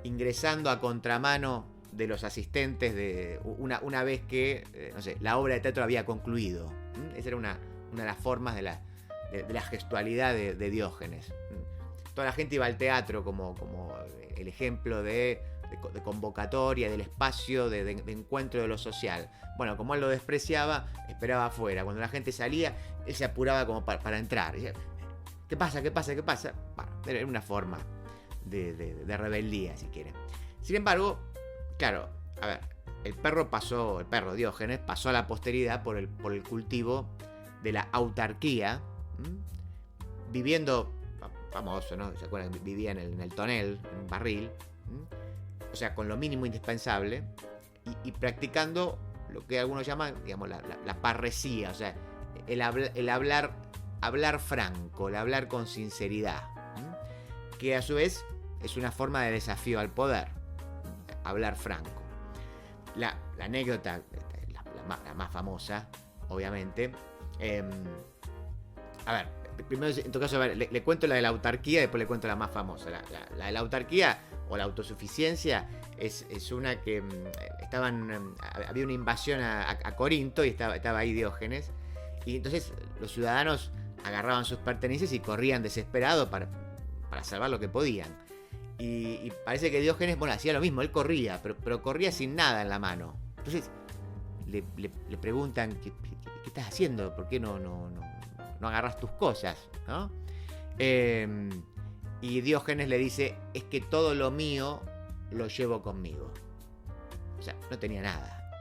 Ingresando a contramano de los asistentes de una vez que no sé, la obra de teatro había concluido. Esa era una de las formas de la gestualidad de Diógenes. Toda la gente iba al teatro como el ejemplo de convocatoria, del espacio, de encuentro de lo social. Bueno, como él lo despreciaba, esperaba afuera. Cuando la gente salía, él se apuraba como para entrar. ¿Qué pasa? Bueno, era una forma de rebeldía, si quieren. Sin embargo, claro, a ver, el perro Diógenes pasó a la posteridad por el cultivo de la autarquía, viviendo, famoso, ¿no? ¿Se acuerdan? Vivía en el tonel, en un barril, o sea, con lo mínimo indispensable, y practicando lo que algunos llaman, digamos, la parresía, o sea, el hablar franco, el hablar con sinceridad, que a su vez es una forma de desafío al poder, hablar franco. La anécdota, la más famosa, obviamente. A ver, primero en todo caso, le cuento la de la autarquía, después le cuento la más famosa. La de la autarquía o la autosuficiencia es una que había una invasión a Corinto y estaba ahí Diógenes, y entonces los ciudadanos agarraban sus pertenencias y corrían desesperados para salvar lo que podían. Y parece que Diógenes, bueno, hacía lo mismo, él corría, pero corría sin nada en la mano. Entonces le preguntan, ¿qué estás haciendo? ¿Por qué no agarras tus cosas? ¿No? Y Diógenes le dice, es que todo lo mío lo llevo conmigo. O sea, no tenía nada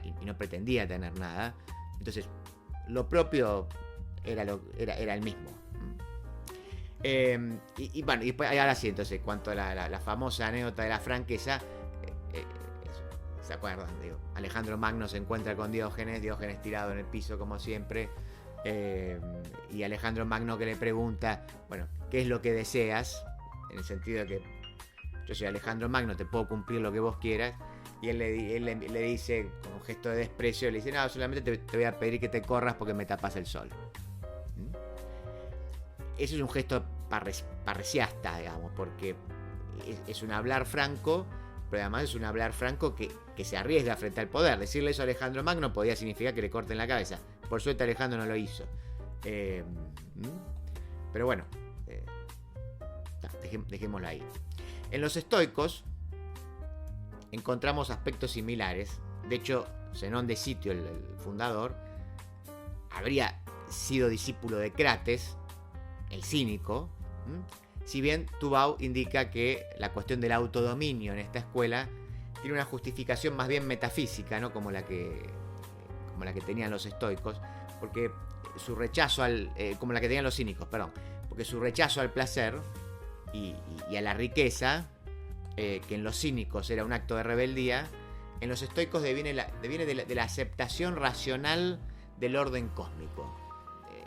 y no pretendía tener nada. Entonces, lo propio era el mismo. Y bueno, y después, ahora sí, entonces, cuanto a la famosa anécdota de la franqueza, ¿se acuerdan? Digo, Alejandro Magno se encuentra con Diógenes tirado en el piso como siempre, y Alejandro Magno que le pregunta, bueno, ¿qué es lo que deseas? En el sentido de que yo soy Alejandro Magno, te puedo cumplir lo que vos quieras, y él le dice, con un gesto de desprecio, le dice, no, solamente te voy a pedir que te corras porque me tapas el sol. Eso es un gesto parresiasta, digamos, porque es un hablar franco, pero además es un hablar franco que se arriesga frente al poder. Decirle eso a Alejandro Magno podía significar que le corten la cabeza. Por suerte Alejandro no lo hizo. Pero bueno, dejémoslo ahí. En los estoicos encontramos aspectos similares. De hecho, Zenón de Sitio, el fundador, habría sido discípulo de Crates, el cínico. Si bien Tubau indica que la cuestión del autodominio en esta escuela tiene una justificación más bien metafísica, ¿no? como la que tenían los estoicos, porque su rechazo como la que tenían los cínicos, perdón, porque su rechazo al placer y a la riqueza, que en los cínicos era un acto de rebeldía, en los estoicos deviene de la aceptación racional del orden cósmico.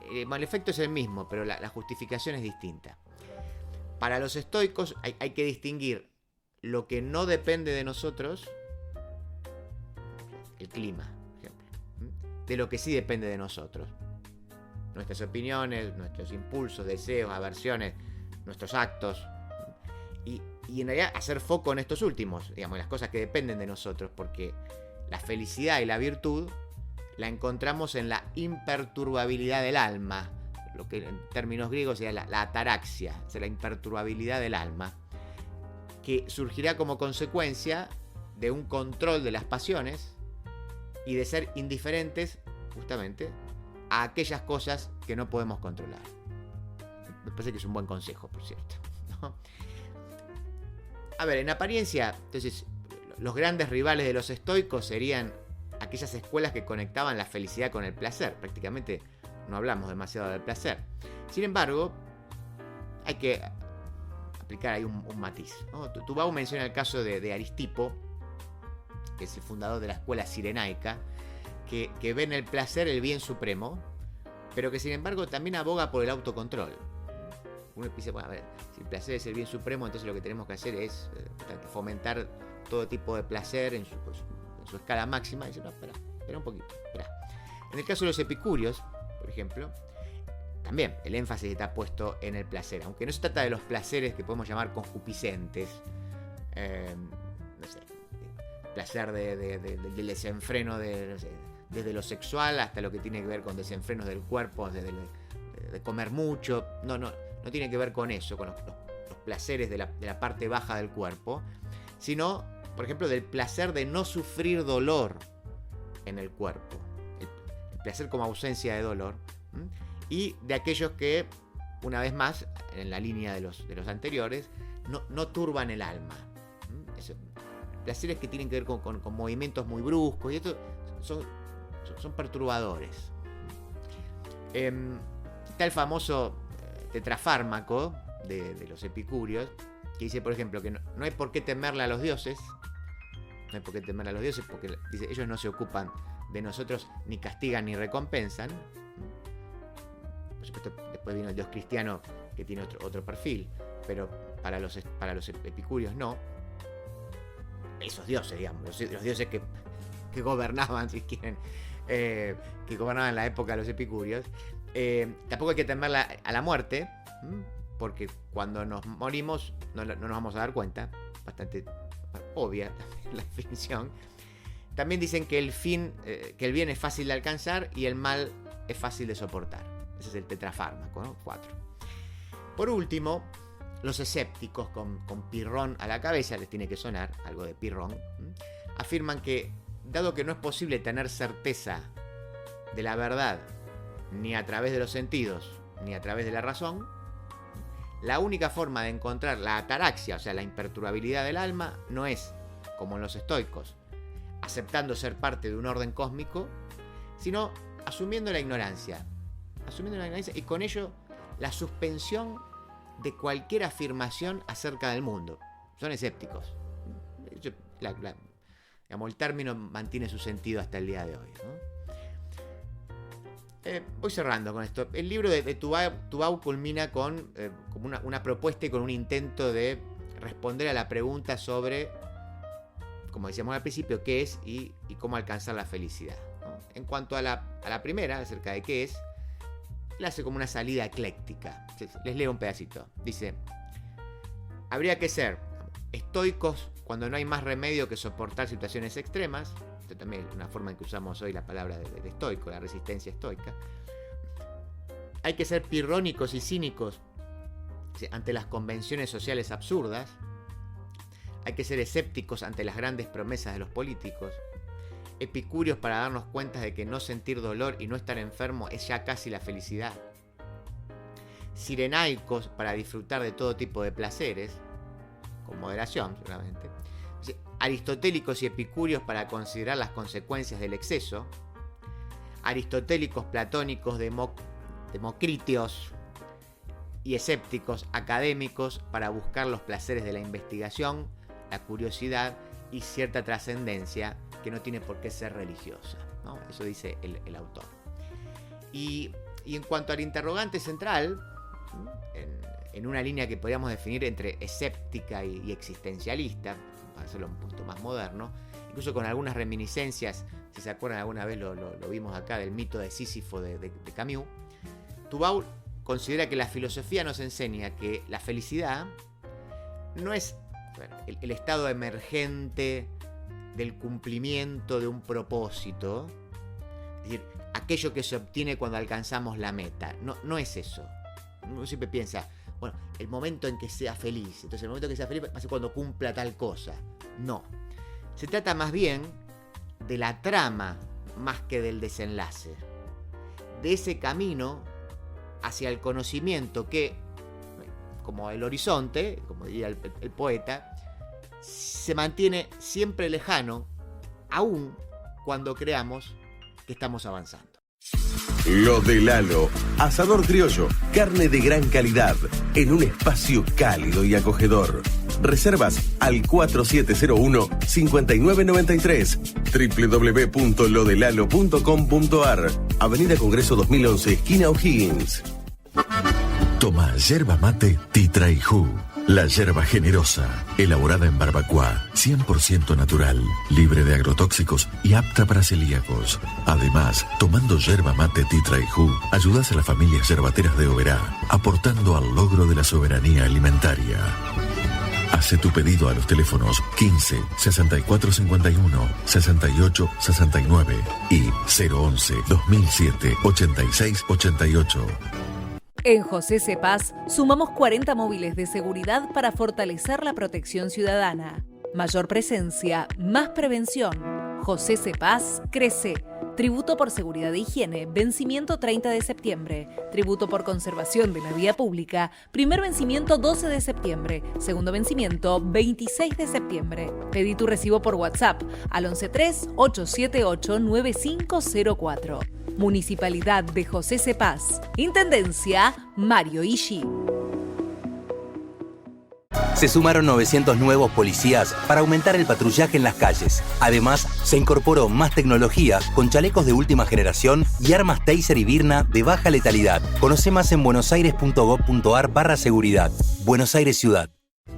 El efecto es el mismo, pero la justificación es distinta. Para los estoicos hay que distinguir lo que no depende de nosotros, el clima, por ejemplo. De lo que sí depende de nosotros. Nuestras opiniones, nuestros impulsos, deseos, aversiones, nuestros actos. Y en realidad hacer foco en estos últimos, digamos, las cosas que dependen de nosotros, porque la felicidad y la virtud la encontramos en la imperturbabilidad del alma, lo que en términos griegos sería la ataraxia, o sea, la imperturbabilidad del alma, que surgirá como consecuencia de un control de las pasiones y de ser indiferentes justamente a aquellas cosas que no podemos controlar. Me parece que es un buen consejo, por cierto, ¿no? A ver, en apariencia, entonces, los grandes rivales de los estoicos serían aquellas escuelas que conectaban la felicidad con el placer. Prácticamente no hablamos demasiado del placer. Sin embargo, hay que aplicar ahí un matiz, ¿no? Tubau menciona el caso de Aristipo, que es el fundador de la escuela cirenaica, que ve en el placer el bien supremo, pero que sin embargo también aboga por el autocontrol. Uno piensa, bueno, a ver, si el placer es el bien supremo, entonces lo que tenemos que hacer es fomentar todo tipo de placer en su escala máxima. Y dice, no, espera un poquito, espera. En el caso de los epicúreos, por ejemplo, también el énfasis está puesto en el placer, aunque no se trata de los placeres que podemos llamar concupiscentes, no sé, placer del desenfreno, no sé, desde lo sexual hasta lo que tiene que ver con desenfrenos del cuerpo, desde de comer mucho. No tiene que ver con eso, con los placeres de la parte baja del cuerpo, sino, por ejemplo, del placer de no sufrir dolor en el cuerpo, el placer como ausencia de dolor, y de aquellos que, una vez más, en la línea de los anteriores, no turban el alma. Placeres que tienen que ver con movimientos muy bruscos, y esto son perturbadores. Está el famoso tetrafármaco de los epicúreos, que dice, por ejemplo, que no hay por qué temerle a los dioses. No hay por qué temerle a los dioses porque, dice, ellos no se ocupan de nosotros, ni castigan ni recompensan. Por supuesto, después vino el dios cristiano, que tiene otro perfil, pero para los epicúreos no. Esos dioses, digamos, los dioses que gobernaban, si quieren, que gobernaban en la época de los epicúreos. Tampoco hay que temerle a la muerte, porque cuando nos morimos no nos vamos a dar cuenta. Bastante obvia la definición. También dicen que que el bien es fácil de alcanzar y el mal es fácil de soportar. Ese es el tetrafármaco, ¿no? 4. Por último, los escépticos, con Pirrón a la cabeza, les tiene que sonar algo de Pirrón, afirman que, dado que no es posible tener certeza de la verdad ni a través de los sentidos ni a través de la razón, la única forma de encontrar la ataraxia, o sea, la imperturbabilidad del alma, no es, como en los estoicos, aceptando ser parte de un orden cósmico, sino asumiendo la ignorancia y con ello la suspensión de cualquier afirmación acerca del mundo. Son escépticos. Digamos, el término mantiene su sentido hasta el día de hoy, ¿no? Voy cerrando con esto. El libro de Tubau culmina con como una propuesta y con un intento de responder a la pregunta sobre, como decíamos al principio, qué es y cómo alcanzar la felicidad, ¿no? En cuanto a la primera, acerca de qué es, le hace como una salida ecléctica. Les leo un pedacito. Dice: habría que ser estoicos cuando no hay más remedio que soportar situaciones extremas. Esto también es una forma en que usamos hoy la palabra de estoico, la resistencia estoica. Hay que ser pirrónicos y cínicos ante las convenciones sociales absurdas. Hay que ser escépticos ante las grandes promesas de los políticos. Epicúreos para darnos cuenta de que no sentir dolor y no estar enfermo es ya casi la felicidad. Cirenaicos para disfrutar de todo tipo de placeres, con moderación seguramente. Aristotélicos y epicúreos para considerar las consecuencias del exceso. Aristotélicos, platónicos, democritios y escépticos académicos para buscar los placeres de la investigación, la curiosidad y cierta trascendencia que no tiene por qué ser religiosa, ¿no? Eso dice el autor. Y en cuanto al interrogante central, en una línea que podríamos definir entre escéptica y existencialista, para hacerlo un poquito más moderno, incluso con algunas reminiscencias, si se acuerdan alguna vez lo vimos acá, del mito de Sísifo de Camus. Tubaul considera que la filosofía nos enseña que la felicidad no es el estado emergente del cumplimiento de un propósito, es decir, aquello que se obtiene cuando alcanzamos la meta. No es eso. Uno siempre piensa, bueno, el momento en que sea feliz. Entonces el momento en que sea feliz va a ser cuando cumpla tal cosa. No. Se trata más bien de la trama más que del desenlace. De ese camino hacia el conocimiento que, como el horizonte, como diría el poeta, se mantiene siempre lejano, aun cuando creamos que estamos avanzando. Lo de Lalo, asador criollo, carne de gran calidad, en un espacio cálido y acogedor. Reservas al 4701-5993, www.lodelalo.com.ar, Avenida Congreso 2011, esquina O'Higgins. Toma yerba mate Titraijú. La yerba generosa, elaborada en barbacoa, 100% natural, libre de agrotóxicos y apta para celíacos. Además, tomando yerba mate Titraijú, ayudas a las familias yerbateras de Oberá, aportando al logro de la soberanía alimentaria. Hace tu pedido a los teléfonos 15 64 51 68 69 y 011 2007 86 88. En José Cepaz sumamos 40 móviles de seguridad para fortalecer la protección ciudadana. Mayor presencia, más prevención. José Cepaz crece. Tributo por seguridad e higiene, vencimiento 30 de septiembre. Tributo por conservación de la vía pública, primer vencimiento 12 de septiembre. Segundo vencimiento 26 de septiembre. Pedí tu recibo por WhatsApp al 113-878-9504. Municipalidad de José Cepaz. Intendencia Mario Ishi. Se sumaron 900 nuevos policías para aumentar el patrullaje en las calles. Además, se incorporó más tecnología con chalecos de última generación y armas Taser y Birna de baja letalidad. Conoce más en buenosaires.gov.ar/seguridad. Buenos Aires Ciudad.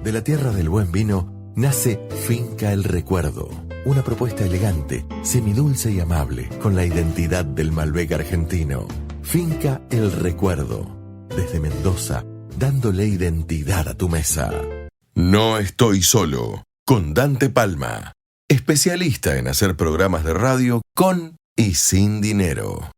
De la tierra del buen vino nace Finca El Recuerdo. Una propuesta elegante, semidulce y amable, con la identidad del Malbec argentino. Finca El Recuerdo. Desde Mendoza, dándole identidad a tu mesa. No estoy solo, con Dante Palma, especialista en hacer programas de radio con y sin dinero.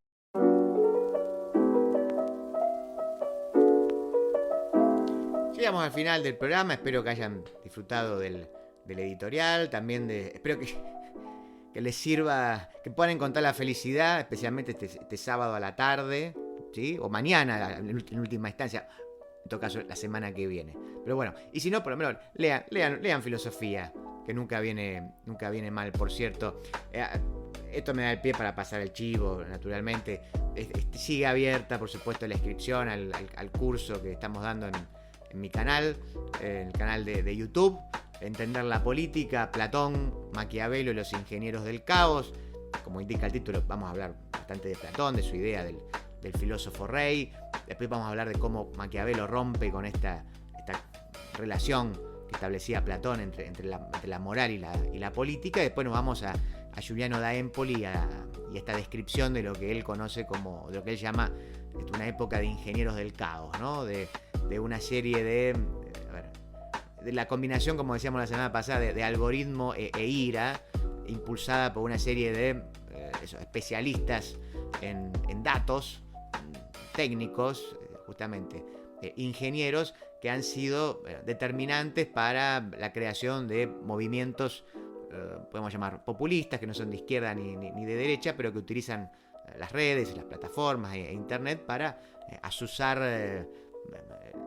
Llegamos al final del programa, espero que hayan disfrutado del editorial, también espero que les sirva, que puedan encontrar la felicidad, especialmente este sábado a la tarde, ¿sí? O mañana en última instancia, en todo caso la semana que viene. Pero bueno, y si no, por lo menos lean filosofía, que nunca viene mal, por cierto. Esto me da el pie para pasar el chivo, naturalmente. Sigue abierta, por supuesto, la inscripción al curso que estamos dando en mi canal, en el canal de YouTube. Entender la política, Platón, Maquiavelo y los ingenieros del caos. Como indica el título, vamos a hablar bastante de Platón, de su idea del filósofo rey. Después vamos a hablar de cómo Maquiavelo rompe con esta relación que establecía Platón entre la moral y la política. Después nos vamos a Giuliano da Empoli y esta descripción de lo que él conoce como, de lo que él llama una época de ingenieros del caos, ¿no? De una serie de la combinación, como decíamos la semana pasada, de algoritmo e ira, impulsada por una serie de especialistas en datos técnicos, justamente ingenieros, que han sido determinantes para la creación de movimientos, podemos llamar populistas, que no son de izquierda ni de derecha, pero que utilizan las redes, las plataformas e internet para azuzar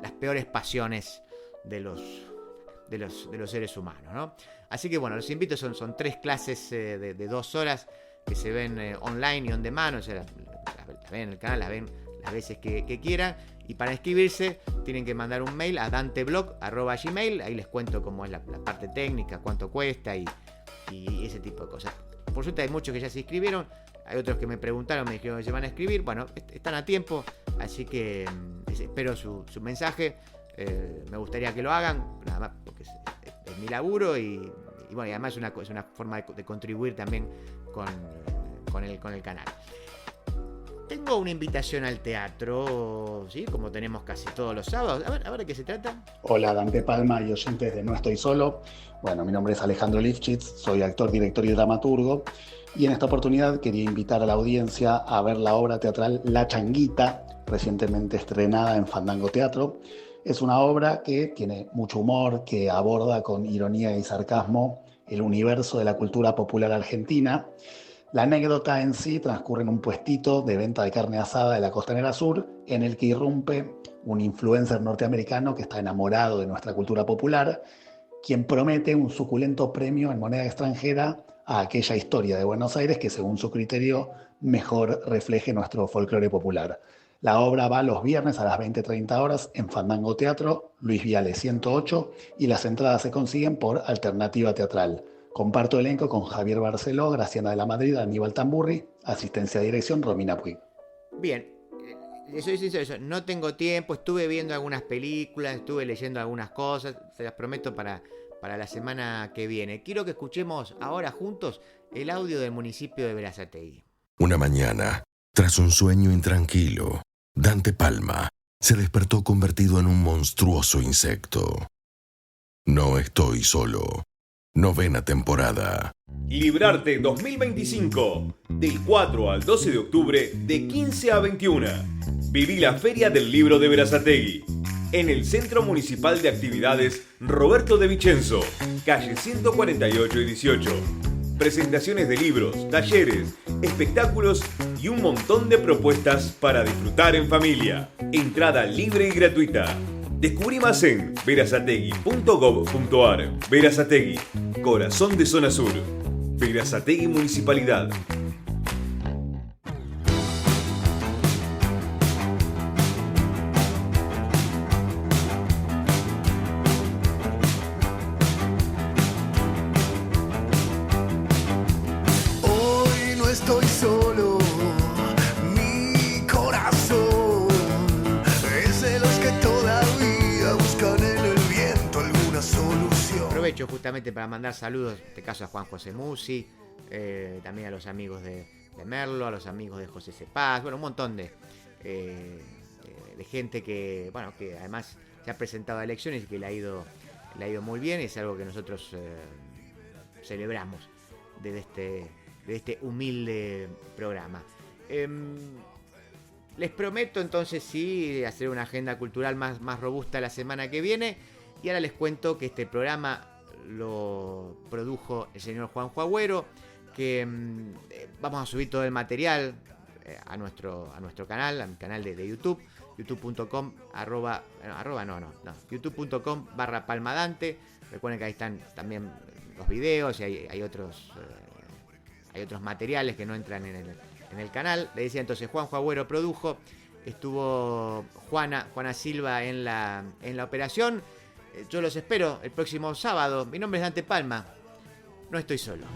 las peores pasiones de los seres humanos, ¿no? Así que bueno, los invito, son 3 clases de 2 horas que se ven online y on demand, o sea, la ven en el canal, la ven las veces que quieran, y para inscribirse tienen que mandar un mail a danteblog@gmail, ahí les cuento cómo es la parte técnica, cuánto cuesta y ese tipo de cosas. Por suerte hay muchos que ya se inscribieron, Hay otros que me preguntaron, me dijeron que se van a escribir. Bueno, están a tiempo, así que espero su mensaje. Me gustaría que lo hagan, nada más porque es mi laburo y bueno, y además es una forma de contribuir también con el canal. Tengo una invitación al teatro, ¿sí? Como tenemos casi todos los sábados. A ver de qué se trata. Hola, Dante Palma y oyentes de No Estoy Solo. Bueno, mi nombre es Alejandro Lifchitz, soy actor, director y dramaturgo. Y en esta oportunidad quería invitar a la audiencia a ver la obra teatral La Changuita, recientemente estrenada en Fandango Teatro. Es una obra que tiene mucho humor, que aborda con ironía y sarcasmo el universo de la cultura popular argentina. La anécdota en sí transcurre en un puestito de venta de carne asada de la Costanera Sur, en el que irrumpe un influencer norteamericano que está enamorado de nuestra cultura popular, quien promete un suculento premio en moneda extranjera a aquella historia de Buenos Aires que, según su criterio, mejor refleje nuestro folclore popular. La obra va los viernes a las 20:30 horas en Fandango Teatro, Luis Viale 108, y las entradas se consiguen por Alternativa Teatral. Comparto elenco con Javier Barceló, Graciana de la Madrid, Aníbal Tamburri, asistencia de dirección Romina Puig. Bien, soy sincero, no tengo tiempo, estuve viendo algunas películas, estuve leyendo algunas cosas, se las prometo para la semana que viene. Quiero que escuchemos ahora juntos el audio del municipio de Berazategui. Una mañana, tras un sueño intranquilo, Dante Palma se despertó convertido en un monstruoso insecto. No estoy solo. 9ª temporada. Librarte 2025. Del 4 al 12 de octubre, de 15 a 21. Viví la Feria del Libro de Berazategui. En el Centro Municipal de Actividades Roberto de Vicenzo, calle 148 y 18. Presentaciones de libros, talleres, espectáculos y un montón de propuestas para disfrutar en familia. Entrada libre y gratuita. Descubrí más en berazategui.gov.ar. Berazategui, corazón de zona sur. Berazategui Municipalidad. Hoy no estoy solo. Mi corazón es de los que todavía buscan en el viento alguna solución. Aprovecho justamente para mandar saludos, en este caso a Juan José Musi, también a los amigos de Merlo, a los amigos de José Cepaz, bueno, un montón de gente que, bueno, que además se ha presentado a elecciones y que le ha ido muy bien, y es algo que nosotros celebramos desde este humilde programa. Les prometo entonces sí hacer una agenda cultural más robusta la semana que viene, y ahora les cuento que este programa lo produjo el señor Juanjo Agüero, que vamos a subir todo el material a nuestro canal, a mi canal de YouTube, youtube.com/palmadante. Recuerden que ahí están también los videos y hay otros materiales que no entran en el canal. Le decía entonces, Juanjo Agüero produjo, estuvo Juana Silva en la operación. Yo los espero el próximo sábado. Mi nombre es Dante Palma. No estoy solo.